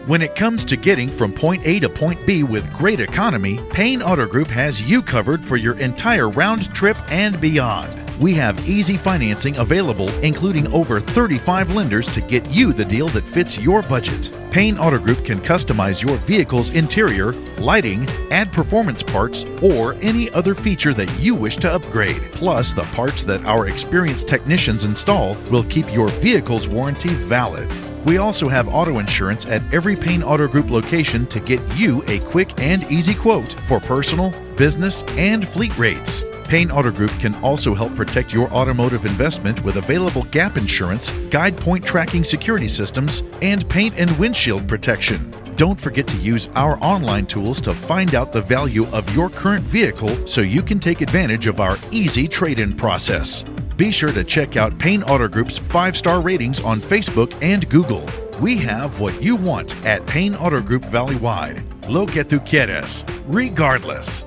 When it comes to getting from point A to point B with great economy, Payne Auto Group has you covered for your entire round trip and beyond. We have easy financing available, including over 35 lenders to get you the deal that fits your budget. Payne Auto Group can customize your vehicle's interior, lighting, add performance parts, or any other feature that you wish to upgrade. Plus, the parts that our experienced technicians install will keep your vehicle's warranty valid. We also have auto insurance at every Payne Auto Group location to get you a quick and easy quote for personal, business, and fleet rates. Payne Auto Group can also help protect your automotive investment with available gap insurance, guide point tracking security systems, and paint and windshield protection. Don't forget to use our online tools to find out the value of your current vehicle so you can take advantage of our easy trade-in process. Be sure to check out Payne Auto Group's 5-star ratings on Facebook and Google. We have what you want at Payne Auto Group Valley-wide. Lo que tú quieres, regardless.